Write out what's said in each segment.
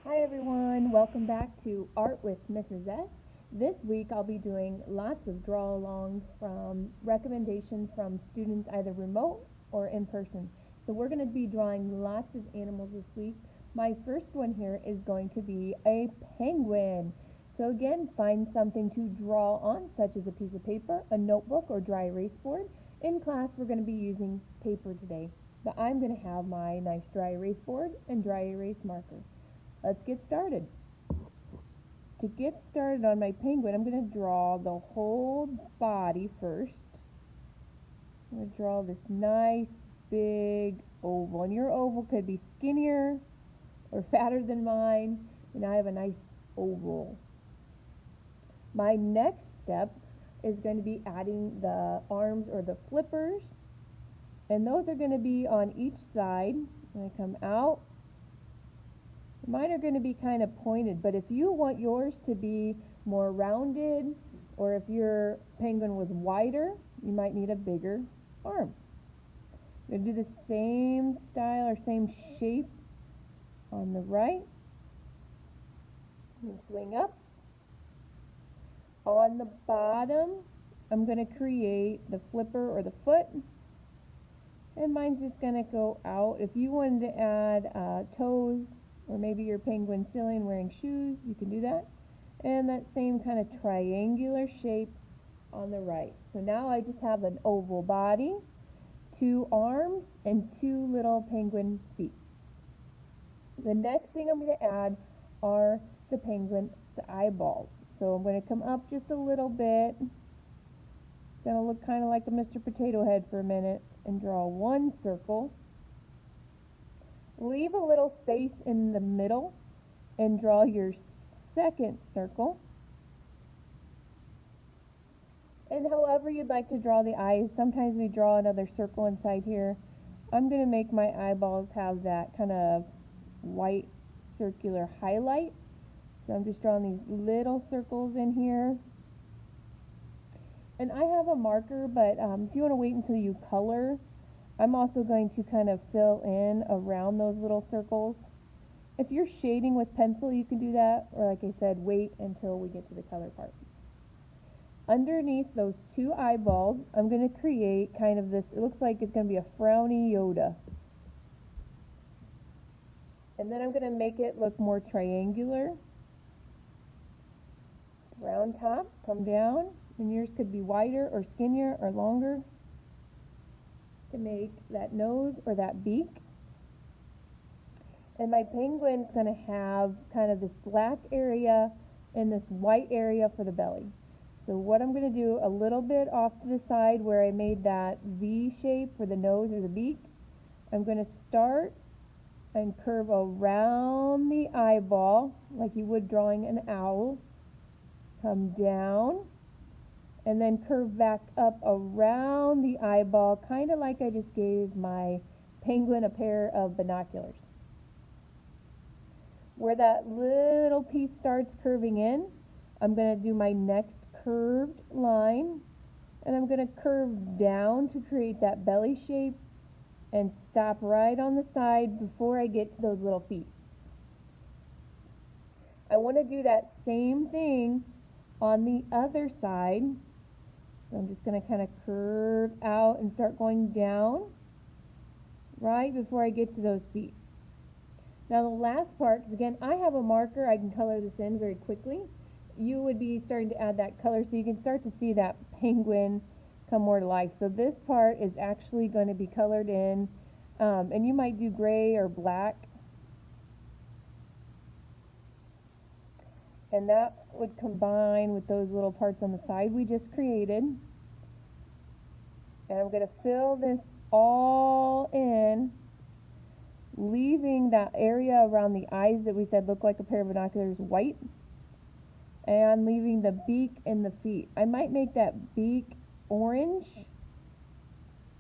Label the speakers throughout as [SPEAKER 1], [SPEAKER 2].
[SPEAKER 1] Hi everyone, welcome back to Art with Mrs. S. This week I'll be doing lots of draw alongs from recommendations from students either remote or in person. So we're going to be drawing lots of animals this week. My first one here is going to be a penguin. So again, find something to draw on, such as a piece of paper, a notebook, or dry erase board. In class we're going to be using paper today, but I'm going to have my nice dry erase board and dry erase marker. Let's get started. To get started on my penguin, I'm going to draw the whole body first. I'm going to draw this nice big oval, and your oval could be skinnier or fatter than mine, and I have a nice oval. My next step is going to be adding the arms or the flippers, and those are going to be on each side. When I come out, mine are going to be kind of pointed, but if you want yours to be more rounded, or if your penguin was wider, you might need a bigger arm. I'm going to do the same style or same shape on the right. And swing up. On the bottom, I'm going to create the flipper or the foot, and mine's just going to go out. If you wanted to add toes, or maybe your penguin's silly and wearing shoes, you can do that. And that same kind of triangular shape on the right. So now I just have an oval body, two arms, and two little penguin feet. The next thing I'm going to add are the penguin's eyeballs. So I'm going to come up just a little bit. It's going to look kind of like a Mr. Potato Head for a minute, and draw one circle. Leave a little space in the middle and draw your second circle. And however you'd like to draw the eyes, sometimes we draw another circle inside here. I'm going to make my eyeballs have that kind of white circular highlight. So I'm just drawing these little circles in here. And I have a marker, but if you want to wait until you color, I'm also going to kind of fill in around those little circles. If you're shading with pencil, you can do that, or like I said, wait until we get to the color part. Underneath those two eyeballs, I'm going to create kind of this, it looks like it's going to be a frowny Yoda. And then I'm going to make it look more triangular. Round top, come down, and yours could be wider or skinnier or longer to make that nose or that beak. And my penguin's going to have kind of this black area and this white area for the belly. So what I'm going to do, a little bit off to the side where I made that V shape for the nose or the beak, I'm going to start and curve around the eyeball like you would drawing an owl. Come down and then curve back up around the eyeball, kind of like I just gave my penguin a pair of binoculars. Where that little piece starts curving in, I'm going to do my next curved line, and I'm going to curve down to create that belly shape and stop right on the side before I get to those little feet. I want to do that same thing on the other side. So I'm just going to kind of curve out and start going down right before I get to those feet. Now the last part, because again, I have a marker, I can color this in very quickly. You would be starting to add that color so you can start to see that penguin come more to life. So this part is actually going to be colored in, and you might do gray or black. And that would combine with those little parts on the side we just created. And I'm going to fill this all in, leaving that area around the eyes that we said look like a pair of binoculars white, and leaving the beak and the feet. I might make that beak orange,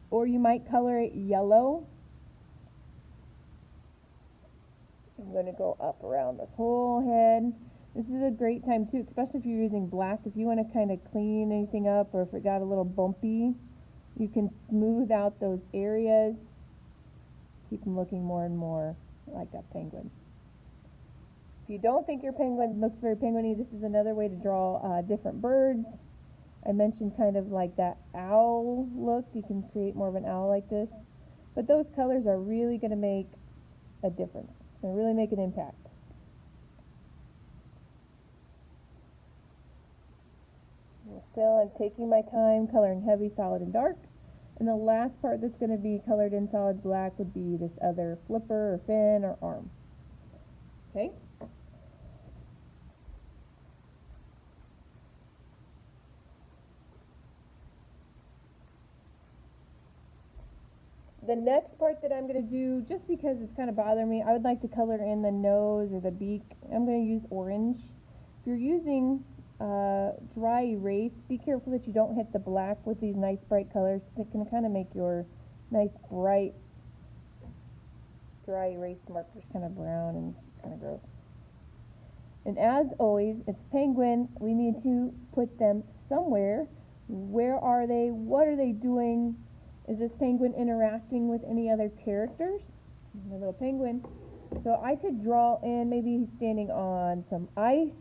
[SPEAKER 1] or you might color it yellow. I'm going to go up around this whole head. This is a great time too, especially if you're using black. If you want to kind of clean anything up, or if it got a little bumpy, you can smooth out those areas. Keep them looking more and more like that penguin. If you don't think your penguin looks very penguiny, this is another way to draw different birds. I mentioned kind of like that owl look. You can create more of an owl like this. But those colors are really going to make a difference. It's going to really make an impact. Still, I'm taking my time coloring heavy, solid, and dark. And the last part that's going to be colored in solid black would be this other flipper or fin or arm. Okay? The next part that I'm going to do, just because it's kind of bothering me, I would like to color in the nose or the beak. I'm going to use orange. If you're using dry erase, be careful that you don't hit the black with these nice bright colors, because it can kind of make your nice bright dry erase markers kind of brown and kind of gross. And as always, it's penguin. We need to put them somewhere. Where are they? What are they doing? Is this penguin interacting with any other characters? My little penguin. So I could draw in, maybe he's standing on some ice.